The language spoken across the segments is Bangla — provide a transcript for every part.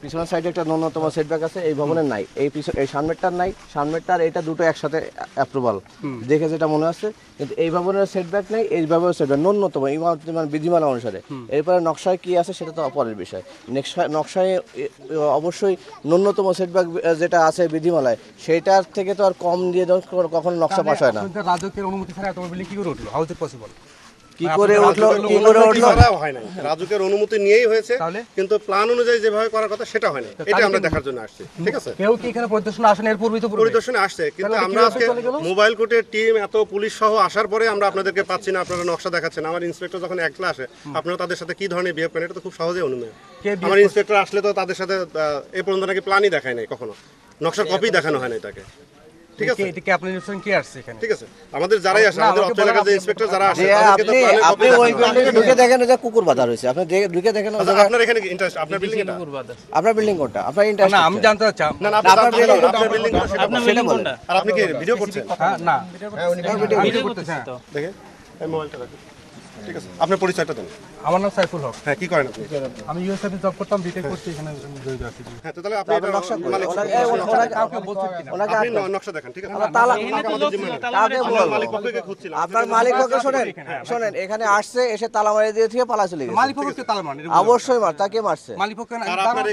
পিছনের সাইডে একটা ন্যূনতম সেটব্যাক আছে, এই ভবনের নাই। এই সামনেরটার নাই, সামনেরটার এটা দুটো একসাথে অ্যাপ্রুভাল দেখে যেটা মনে হচ্ছে, কিন্তু এই ভবনের সেটব্যাক নেই, এই ভবনের সেটব্যাক ন্যূনতম এই বিধিমালা অনুসারে। এরপরে নকশায় কি আছে সেটা তো পরের বিষয়। নকশায় অবশ্যই ন্যূনতম সেটব্যাক যেটা আছে বিধিমালায়, সেইটার থেকে তো আর কম দিয়ে কখনো নকশা পাস হয় না। রাজকের অনুমতি ছাড়া এত বিল্ডিং কি করে উঠলো? How is it possible? কি করে উঠলো হয় না, রাজুকের অনুমতি নিয়েই হয়েছে, কিন্তু প্ল্যান অনুযায়ী যেভাবে করার কথা সেটা হয় না। এটা আমরা দেখার জন্য আসছি, ঠিক আছে? কেউ কি এখানে পরিদর্শনে আসেন? এর পূর্বেই তো পরিদর্শনে আসছে, কিন্তু আমরা আজকে মোবাইল কোর্টের টিম এত পুলিশ সহ আসার পরে আমরা আপনাদেরকে পাচ্ছি না, আপনারা নকশা দেখাচ্ছেন। আমার ইন্সপেক্টর যখন একলা আসে, আপনারা তাদের সাথে কি ধরনের বিহেভ করেন এটা তো খুব সহজেই অনুমেয়। আমার ইন্সপেক্টর আসলে তো তাদের সাথে এ পর্যন্ত নাকি প্ল্যানই দেখায় নাই, কখনো নকশার কপি দেখানো হয় না তাকে, ঠিক আছে? এটা কি আপনার ইনস্ট্রাকশন কি আসছে এখানে? ঠিক আছে, আমাদের যারাই আসে, আমাদের অত্র এলাকার যে ইন্সপেক্টর যারা আসে, আপনি ওই বিল্ডিংয়ে ঢুকে দেখেন যে কুকুর বাঁধা রয়েছে, আপনি ঢুকে দেখেন আপনার এখানে ইন্টারেস্ট, আপনার বিল্ডিং এটা, আপনার বিল্ডিং কোনটা, আপনার ইন্টারেস্ট না আমি জানতে চাচ্ছি। না না, আপনার বিল্ডিং কোনটা, আর আপনি কি ভিডিও করছেন? না ভিডিও করতেছেন তো দেখে এই মোবাইলটা রাখুন, ঠিক আছে? আপনার পরিচয়টা দেন। আমার নাম সাইফুল হক। হ্যাঁ, কি করেন আপনি? আমি ইউএসএতে জব করতাম, বিটেক করতে এখানে জড়িত আছি। হ্যাঁ, তো তাহলে আপনি এটা নকশা মালিক কাউকে বলছেন কিনা? আপনি নকশা দেখান, ঠিক আছে? মালিক পক্ষকে খুঁজছিলাম। আপনার মালিক পক্ষে শোনেন, এখানে আসছে, এসে তালা মারিয়ে দিয়ে থেকে পালা চলে গেছে। মালিক পক্ষকে তালা মারেন? অবশ্যই তাকে মারছে। মালিক পক্ষ না, আর আপনার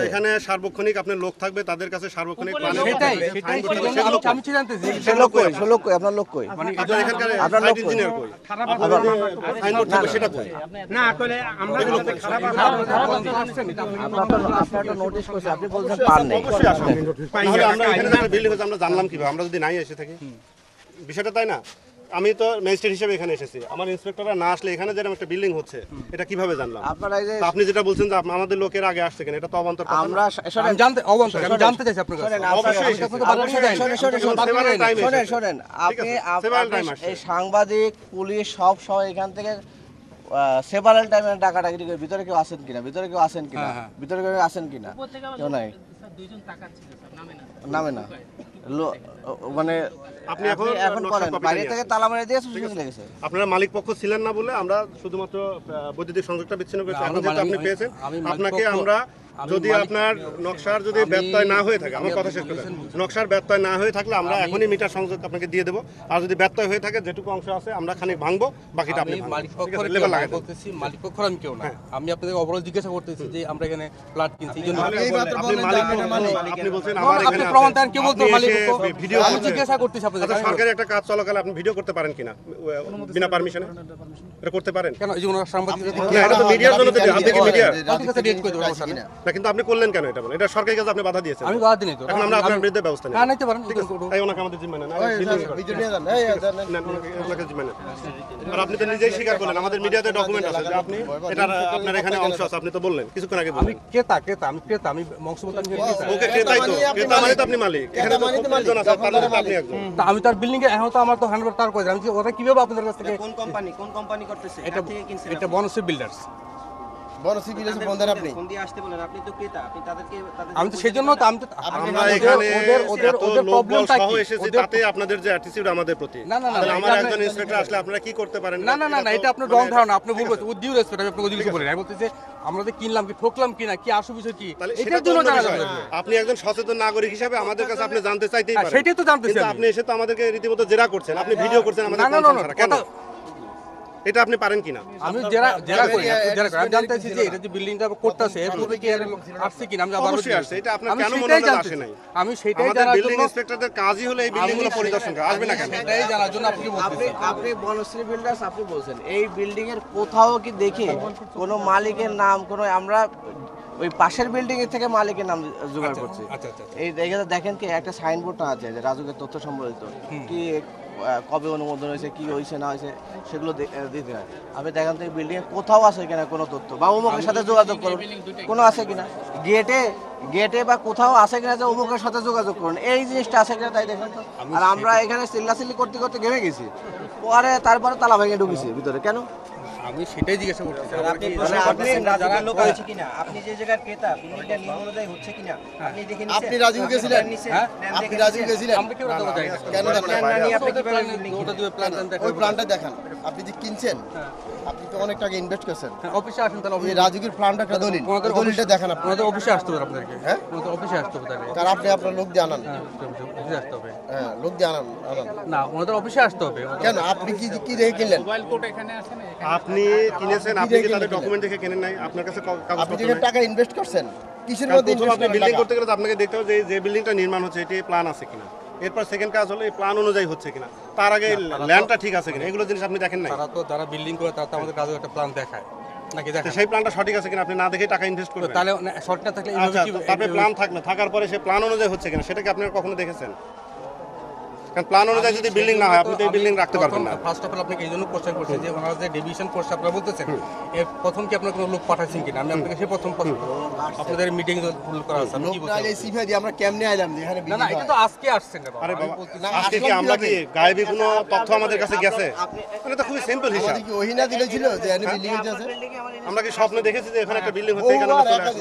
এখানে সার্বক্ষণিক আপনার লোক থাকবে, তাদের কাছে সার্বক্ষণিক সেটাই আমি জানতেছি। সে লোক কই, আপনার লোক কই, আপনার এখানকার আপনার সাইট লোক কই? ইঞ্জিনিয়ার কই? সাইনবোর্ড থাকবে, সেটা কই? না আসলে আমরা আপনার নোটিশ করছে, আপনি বলছেন পার নেই। অবশ্যই আসুন। তাহলে আমরা এখানে একটা বিল্ডিং হচ্ছে, আমরা জানলাম কিভাবে? আমরা যদি নাই এসে থাকি, বিষয়টা তাই না? আমি তো ম্যাজিস্ট্রেট হিসেবে এখানে এসেছি, আমার ইন্সপেক্টররা না আসলে এখানে যেরকম একটা বিল্ডিং হচ্ছে এটা কিভাবে জানলাম? আপনারা এই যে তো আপনি যেটা বলছেন যে আমাদের লোকের আগে আসছে কেন, এটা তো অবান্তর কথা না? আমরা আমি জানতে চাইছি আপনার কাছে। অবশ্যই শোনেন, এই সাংবাদিক পুলিশ সব সময় এখান থেকে সেভারাল টাইমে ডাকাডাকি করে ভিতরে কেউ আসেন কিনা, ভিতরে কেউ আসেন কিনা, ভিতরে কেউ আসেন কিনা, কেউ নাই, নামে না। মানে আপনি এখন বলেন বাইরে থেকে তালা মারিয়ে দিয়ে চলে গেছে। আপনারা মালিক পক্ষ ছিলেন না বলে আমরা শুধুমাত্র বৈদ্যুতিক সংযোগটা বিচ্ছিন্ন করেছি। এখন যেহেতু আপনি পেয়েছেন, আপনাকে আমরা যদি আপনার নকশার যদি ব্যত্যয় না হয়ে থাকে, আমার কথা শেষ করে, নকশার ব্যত্যয় না হয়ে থাকলে আমরা এখনই মিটার সংযোগ আপনাকে দিয়ে দেবো। আর যদি ব্যত্যয় হয়ে থাকে, যেটুকু অংশ আছে আমরা খানিক ভাঙবো, বাকিটা আপনি মালিক পক্ষ বলতেছি, মালিক পক্ষ আমি কেউ না। আমি আপনাদের অবরোধ জিজ্ঞাসা করতেছি যে আমরা এখানে ফ্ল্যাট কিনছি, এই জন্য আপনি বলছেন আমার আপনি এখানে প্রমাণ দেন, কে বলতো মালিক পক্ষ? ভিডিও আমি জিজ্ঞাসা করতেছি আপনাদের। আচ্ছা, সরকারি একটা কাজ চলাকালে আপনি ভিডিও করতে পারেন কিনা বিনা পারমিশনে? এটা করতে পারেন কেন? এই যে ওনারা সাংবাদিকরা না, এটা তো মিডিয়ার জন্য তো, আপনি কি মিডিয়ার ঠিক আছে, ডেট করে দেবো সমস্যা নেই। না, কিন্তু আপনি করলেন কেন এটা বলেন? এটা সরকারি কাজ, আপনি বাধা দিয়েছেন। আমি বাধা দিই তো। এখন আমরা আপনার বিরুদ্ধে ব্যবস্থা নেব। হ্যাঁ, নিতে পারেন। ঠিক আছে, এই ওনাকে আমাদের জিম্মা নেন, ওনাকে জিম্মা নেন। আর আপনি তো নিজেই স্বীকার করলেন, আমাদের মিডিয়াতে ডকুমেন্ট আছে যে আপনি এটা আপনার এখানে অংশ আছে, আপনি তো বললেন কিছুক্ষণ আগে আমি বললেন। ক্রেতা, আমি বংশ বলতে আমি ক্রেতা। ওকে, ক্রেতাই তো, ক্রেতা মানে তো আপনি মালিক। এখানে তো কতজন আছে, তার মধ্যে আপনি একজন। তা আমি তার বিল্ডিং এ এখন তো আমার তো হ্যান্ডওভার তার করে, আমি যে ওটা কিভাবে আপনাদের কাছ থেকে? কোন কোম্পানি করতেছে থেকে কিনছেন? এটা বনশ্রী বিল্ডার্স। ফোন দিয়ে আসতে বলেন, আপনি তো ক্রেতা, আপনি তাদেরকে আমি তো সেজন্য তো আমি তো আমরা এখানে ওদের এত লোকবল প্রবলেমটা সহ কি? এসেছি, তাতে আপনাদের যে অ্যাটিটিউড আমাদের প্রতি। না, তাহলে আমার একজন ইন্সপেক্টর আসলে আপনারা কি করতে পারেন? না, এটা আপনার রং ধারণা। আপনি বলবেন উইথ ডিউ রেসপেক্ট, আমি আপনাকে জিজ্ঞেস করি না। আমি বলতেছি আমরা যে কিনলাম কি ঠকলাম কিনা, কি আসল বিষয় কি, তাহলে এটার জন্য জানা যাবে। আপনি একজন সচেতন নাগরিক হিসেবে আমাদের কাছে আপনি জানতে চাইতেই পারেন। সেটাই তো জানতেছি কিন্তু আমি। আপনি এসে তো আমাদেরকে রীতিমতো জেরা করছেন, আপনি ভিডিও করছেন আমাদের কনসার্ন ছাড়া। কেন এটা আপনি পারেন কিনা? আমি জেরা করি, আমি জানতে চাইছি যে এটা যে বিল্ডিংটা করতেছে এর পূর্বে কি আসছে কিনা। আমি অবশ্যই আসছে, এটা আপনার কেন মনে হলো আসে নাই? আমি সেটাই আমাদের জানার বিল্ডিং জন্য, ইন্সপেক্টরদের কাজই হলো এই বিল্ডিংগুলো পরিদর্শন করা। আসবে না কেন? সেটাই জানার জন্য আপনাকে বলতেছি। আপনি বনশ্রী বিল্ডার্স, আপনি বলছেন এই বিল্ডিং এর কোথাও কি দেখে কোনো মালিকের নাম, কোনো আমরা ওই পাশের বিল্ডিং এর থেকে মালিকের নাম জোগাড় করছি। আচ্ছা। এই দেখেন কি একটা সাইনবোর্ডটা আছে যে রাজুকের তথ্য সম্বলিত, কি কবে অনুমোদন হয়েছে, কি হয়েছে না হয়েছে, সেগুলো দিতে হয়। আপনি দেখেন তো এই বিল্ডিং এ কোথাও আছে কিনা কোনো তথ্য, বা অমুকের সাথে যোগাযোগ করুন, কোনো আছে কিনা গেটে বা কোথাও আছে কিনা যে অমুকের সাথে যোগাযোগ করুন, এই জিনিসটা আছে কিনা তাই দেখেন তো। আর আমরা এখানে চিল্লাচিল্লি করতে করতে ঘেমে গেছি, পরে তারপরে তালা ভেঙে ঢুকেছি ভিতরে। কেন? আমি সেটাই জিজ্ঞাসা করতেছি। আপনি লোক আছে কিনা, আপনি যে জায়গার ক্রেতা, বিল্ডিংটা নিয়ম অনুযায়ী হচ্ছে কিনা আপনি দেখে নিছেন? আপনি রাজীব গেছিলেন? আপনি রাজীব গেছিলেন? আমরা কেউ জানি না। কেন প্ল্যান না নিয়ে আপনি কিভাবে ওটা দিবে প্ল্যান দেখাবো। ওই প্ল্যানটা দেখান। আপনি যে কিনছেন আপনি তো অনেক টাকা ইনভেস্ট করছেন। অফিসে আসেন তাহলে এই রাজুকের প্ল্যানটা একটা দলিল, ওনাদের দলিলটা দেখেন আপনি। ওনাদের অফিসে আসতে হবে আপনাদেরকে, হ্যাঁ? ওনাদের অফিসে আসতে হবে তাহলে। কারণ আপনি আপনার লোক দিয়ে আনান। অফিসে আসতে হবে। হ্যাঁ, লোক দিয়ে আনান। না, ওনাদের অফিসে আসতে হবে। কেন আপনি কি দেখে কিনলেন? আপনি কিনেছেন, আপনি কি তাদের ডকুমেন্ট দেখে কিনেন নাই? আপনার কাছে আপনি কাগজপত্র যেখানে নাই? টাকা ইনভেস্ট করছেন কিসের কারণ মধ্যে প্রথম ইনভেস্ট আপনি করলেন বিল্ডিং টাকা? করতে গেলে তো আপনাকে দেখতে হবে যে যে বিল্ডিংটা নির্মাণ হচ্ছে এটি প্ল্যান আছে কিনা। এরপর সেকেন্ড কাজ হলো এই প্ল্যান অনুযায়ী হচ্ছে কিনা, তার আগে ল্যান্ডটা ঠিক আছে কিনা, এগুলো জিনিস আপনি দেখেন নাই। তারা তো যারা বিল্ডিং করে তারা তো আমাদের কাজে একটা প্ল্যান দেখায় নাকি তো দেখায়? সেই প্ল্যানটা সঠিক আছে কিনা আপনি না দেখে টাকা ইনভেস্ট করবেন। তাহলে শর্ট না থাকলে এইভাবে আচ্ছা, কি তারপরে প্ল্যান থাকলো, থাকার পরে সেই প্ল্যান অনুযায়ী হচ্ছে কিনা সেটা কি আপনি কখনো দেখেছেন? কারণ প্ল্যান অনুযায়ী যদি বিল্ডিং না হয় আপনি তো এই বিল্ডিং রাখতে পারবেন না। ফার্স্ট অফ অল আপনাকে এই জন্য কোশ্চেন করছি যে ওনারা যে ডিভিশন করছে আপনারা বলতেছেন এর প্রথম কি আপনার কোনো লোক পাঠাচ্ছেন কিনা? আমি আপনাকে সেই প্রথম প্রশ্ন আপনাদের মিটিং উল্লেখ করা আছে, আমি কি লোক বলছি? নাইলে সিফা দিয়ে আমরা কেমনে আইলাম যে এখানে না বিল্ডিং না, এটা তো আজকে আসছেন না বাবা। আরে আমি বাবা, বলতেছি- না, আজকে কি আসলাম আমরা কি কিভাবে? গায়েবী কোনো তথ্য আমাদের কাছে গেছে? মানে তো খুবই সিম্পল হিসাব। আমাদের কি ওহিনা দিলেছিল যে এখানে বিল্ডিং আছে? আমরা কি স্বপ্নে দেখেছি যে এখানে একটা বিল্ডিং হচ্ছে, এখানে আমরা চলে আসছি?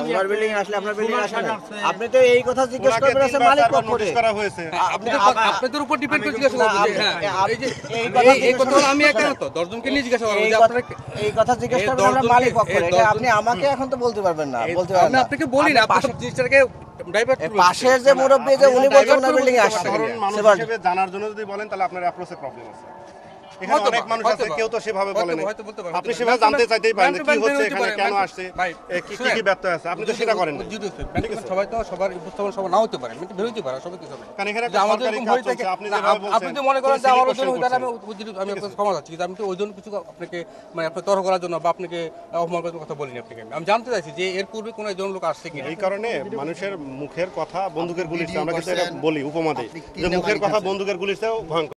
আপনার বিল্ডিং আসলে আপনার বিল্ডিং আসে না। আপনি তো এই কথা জিজ্ঞেস ওনাকে করবেন আছে তিনবার মালিক চারবার পক্ষে। নোটিশ করা হয়েছে। আপনাদের উপর ডিপেন্ড করে জিজ্ঞাসা করবো যে হ্যাঁ এই কথা এই কথা আমি একটা তো 10 জনকে নিয়ে জিজ্ঞাসা করবো যে আপনারা এই কথা জিজ্ঞেস এই করবেন আমরা 10 মালিক পক্ষে। এই এটা 10 আপনি আমাকে এখন তো বলতে পারবেন না, বলতে পারবেন আমি না। আপনাকে বলি না, আপনি আপনি জিনিসটাকে ডাইভার্ট পাশের যে মুরব্বী যে উনি বলছেন ওনার বিল্ডিং এ আসছে। সাধারণ মানুষ সেবার হিসেবে জানার জন্য যদি বলেন তাহলে আপনার অ্যাপ্রোচে প্রবলেম আছে। এখানে হয়তো অনেক বা, মানুষ আছে, হয়তো বা। কেউ তো সেভাবে বলে না। হয়তো বলতে পারে, আপনি হয়তো সেভাবে পারে। জানতে চাইতেই পারেন যে কি ম্যান- হচ্ছে ম্যান- এখানে, ম্যান- কেন ম্যান- আসছে, ভাই, কি শুনেন। কি ব্যত্যয় আছে, আপনি তো সেটা করেন না। ঠিক আছে? সবাই তো সবার উপস্থাপন সবার নাও হতে পারে, কিন্তু বেরোতে পারে সবাই কিছু হবে। কারণ এখানে যে একটা আমাদের সরকারি এরকম কাজ হয়ে থাকে, চলছে, আপনি না, যেভাবে আপনি বলছেন, যদি মনে করেন যে silly আমার question ওজন তাহলে আমি করছেন। আমি আপনাকে ক্ষমা চাচ্ছি, কিন্তু আমি তো ওই জন্য কিছু আপনাকে মানে আপনার তর্ক করার জন্য বা আপনাকে অপমান করার কথা বলিনি আপনাকে। আমি জানতে চাইছি যে এর পূর্বে কোনো একজন লোক আসছে কিনা। এই কারণে মানুষের মুখের কথা বন্দুকের গুলির চেয়ে, আমরা কিন্তু এটা বলছেন, বলি উপমা দিই আপনি যে কিনে মুখের মালিক কথা আছেন। বন্দুকের গুলির চেয়েও ভয়ঙ্কর।